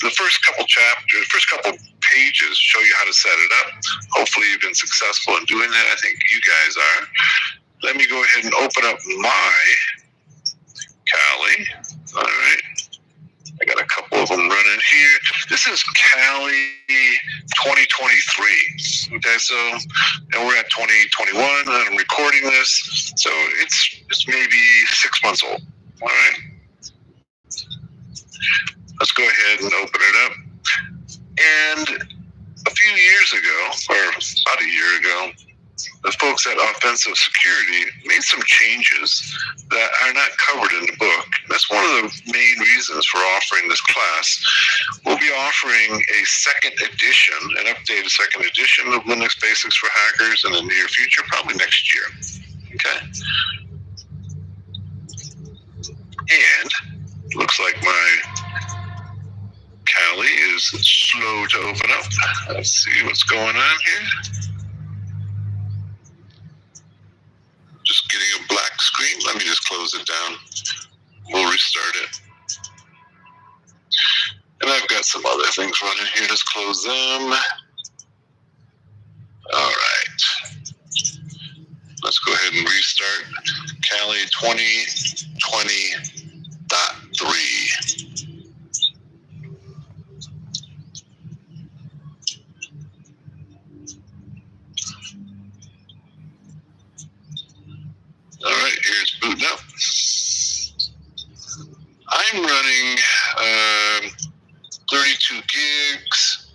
the first couple chapters, first couple pages show you how to set it up. Hopefully you've been successful in doing that. I think you guys are. Let me go ahead and open up my Kali. All right. I got a couple of them running here. This is Kali 2023. Okay, so, and we're at 2021, and I'm recording this, so it's maybe 6 months old. All right. Let's go ahead and open it up. And a few years ago, or about a year ago, the folks at Offensive Security made some changes that are not covered in the book. That's one of the main reasons for offering this class. We'll be offering a second edition, an updated second edition of Linux Basics for Hackers in the near future, probably next year. Okay? And looks like my Kali is slow to open up. Let's see what's going on here. Just getting a black screen. Let me just close it down. We'll restart it. And I've got some other things running here. Let's close them. All right. Let's go ahead and restart. Kali 2020.3. All right, here's booting up. I'm running 32 gigs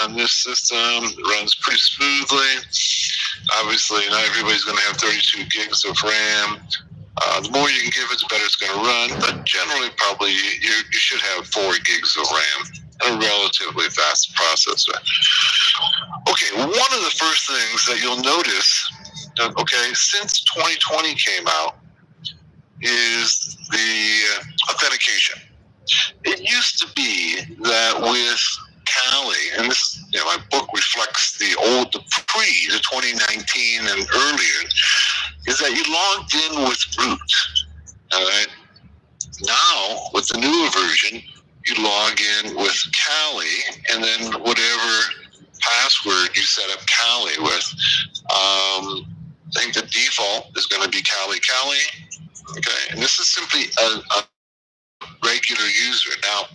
on this system. It runs pretty smoothly. Obviously, not everybody's going to have 32 gigs of RAM. The more you can give it, the better it's going to run. But generally, probably you should have 4 gigs of RAM and a relatively fast processor. Okay, one of the first things that you'll notice, okay, since 2020 came out, is the authentication. It used to be that with Kali, and this, my book reflects the pre the 2019 and earlier, is that you logged in with root. All right. Now with the newer version, you log in with Kali, and then whatever password you set up Kali with. I think the default is going to be Kali. Okay, and this is simply a regular user. Now,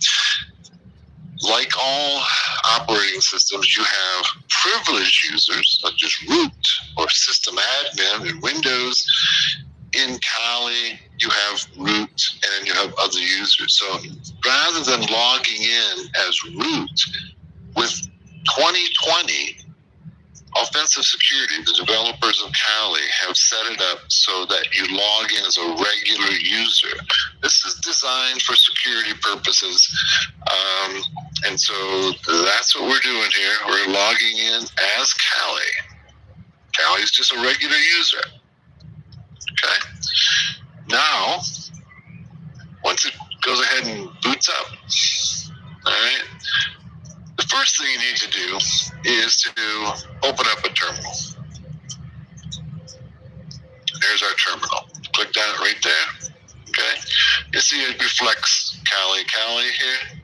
like all operating systems, you have privileged users such as root or system admin in Windows. In Kali, you have root and then you have other users. So rather than logging in as root, with 2020, Offensive Security, the developers of Kali, have set it up so that you log in as a regular user. This is designed for security purposes, and so that's what we're doing here. We're logging in as Kali. Kali is just a regular user. Okay. Now, once it goes ahead and boots up, all right, the first thing you need to do is to open up a terminal. There's our terminal. Click on it right there. Okay. You see it reflects Kali here.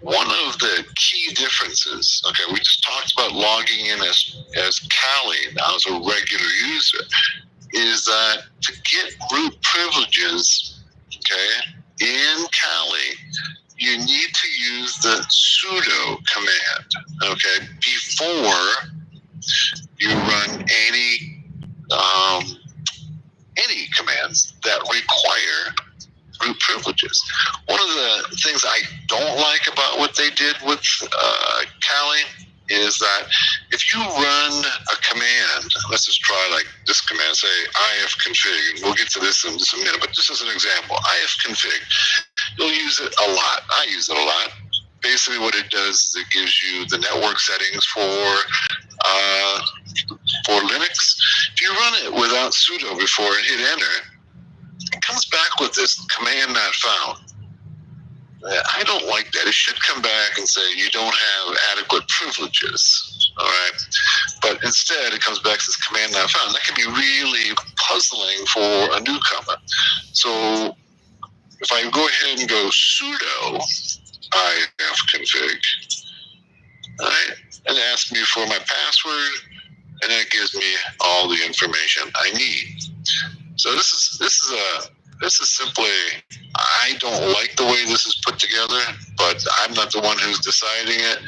One of the key differences, okay, we just talked about logging in as Kali, now as a regular user, is that to get root privileges, okay, in Kali, you need to use the sudo command, okay, before you run any commands that require root privileges. One of the things I don't like about what they did with Kali is that if you run a command, let's just try like this command, say ifconfig, and we'll get to this in just a minute, but just as an example, ifconfig, you'll use it a lot. I use it a lot. Basically what it does is it gives you the network settings for Linux. If you run it without sudo before and hit enter, it comes back with this command not found. I don't like that. It should come back and say you don't have adequate privileges, all right? But instead, it comes back as command not found. That can be really puzzling for a newcomer. So if I go ahead and go sudo ifconfig, all right, and it asks me for my password, and then it gives me all the information I need. So this is simply, I don't like the way this is put together, but I'm not the one who's deciding it.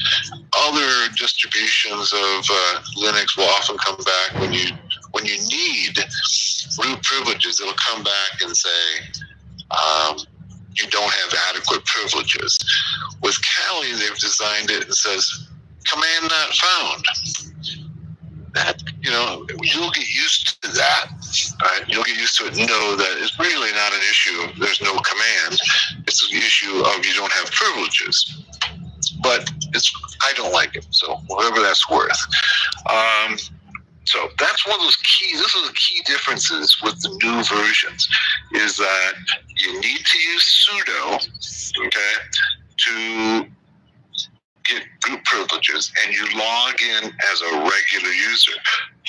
Other distributions of Linux will often come back when you need root privileges. It'll come back and say you don't have adequate privileges. With Kali, they've designed it and says command not found. That, you'll get used to that. Right? You'll get used to it and know that it's really not an issue. There's no command. It's an issue of you don't have privileges. But I don't like it. So whatever that's worth. So that's one of those this is the key differences with the new versions, is that you need to use sudo, okay, to get group privileges, and you log in as a regular user.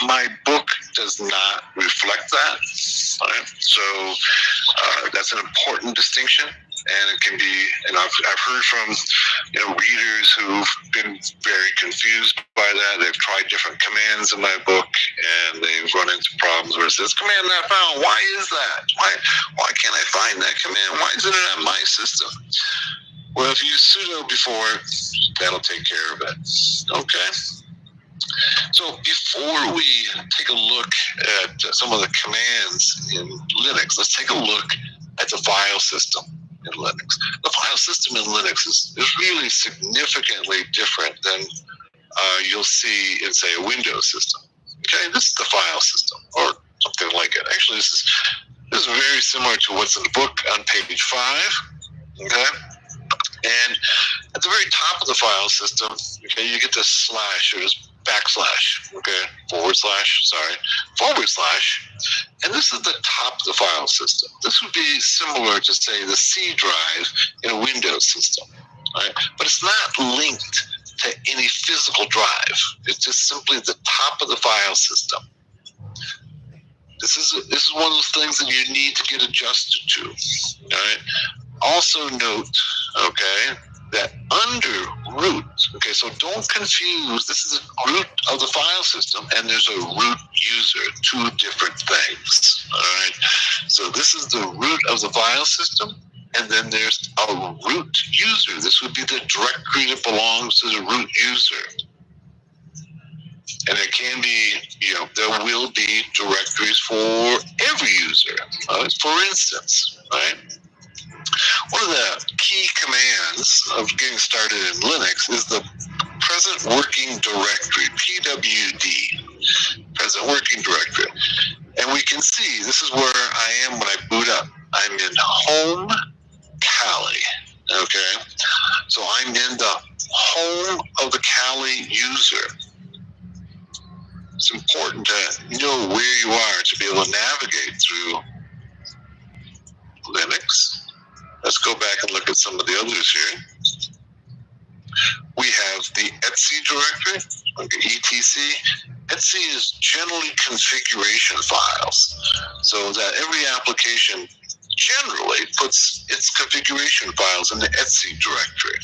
My book does not reflect that, right? So that's an important distinction, and it can be. And I've heard from readers who've been very confused by that. They've tried different commands in my book, and they've run into problems where it says command not found. Why is that? Why can't I find that command? Why isn't it on my system? Well, if you use sudo before, that'll take care of it. Okay? So before we take a look at some of the commands in Linux, let's take a look at the file system in Linux. The file system in Linux is really significantly different than you'll see in, say, a Windows system. Okay? This is the file system, or something like it. Actually, this is very similar to what's in the book on page 5. Okay? And at the very top of the file system, okay, you get this slash, or this backslash, okay, forward slash, and this is the top of the file system. This would be similar to, say, the C drive in a Windows system, right? But it's not linked to any physical drive. It's just simply the top of the file system. This is one of those things that you need to get adjusted to, all right? Also note, okay, that under root, okay, so don't confuse, this is a root of the file system, and there's a root user, two different things, all right? So this is the root of the file system, and then there's a root user. This would be the directory that belongs to the root user. And it can be, there will be directories for every user. For instance, right? One of the key commands of getting started in Linux is the present working directory, PWD, present working directory. And we can see this is where I am when I boot up. I'm in home Kali, okay? So I'm in the home of the Kali user. It's important to know where you are to be able to navigate through Linux. Let's go back and look at some of the others here. We have the etc directory, etc. etc is generally configuration files, so that every application generally puts its configuration files in the etc directory.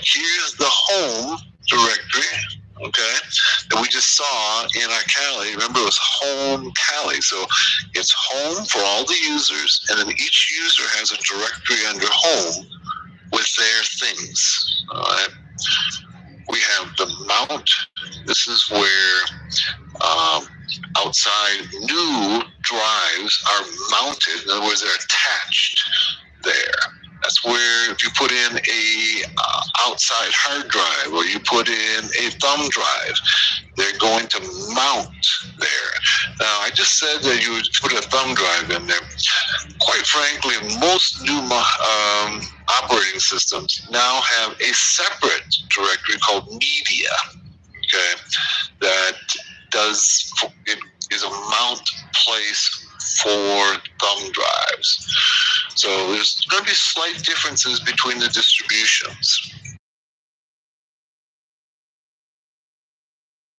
Here's the home directory, okay, that we just saw in our Kali. Remember, it was home Kali. So it's home for all the users, and then each user has a directory under home with their things. All right. We have the mount. This is where outside new drives are mounted. In other words, they're attached there. That's where if you put in a outside hard drive, or you put in a thumb drive, they're going to mount there. Now, I just said that you would put a thumb drive in there. Quite frankly, most new operating systems now have a separate directory called media, okay, that is a mount place for thumb drives. So there's going to be slight differences between the distributions.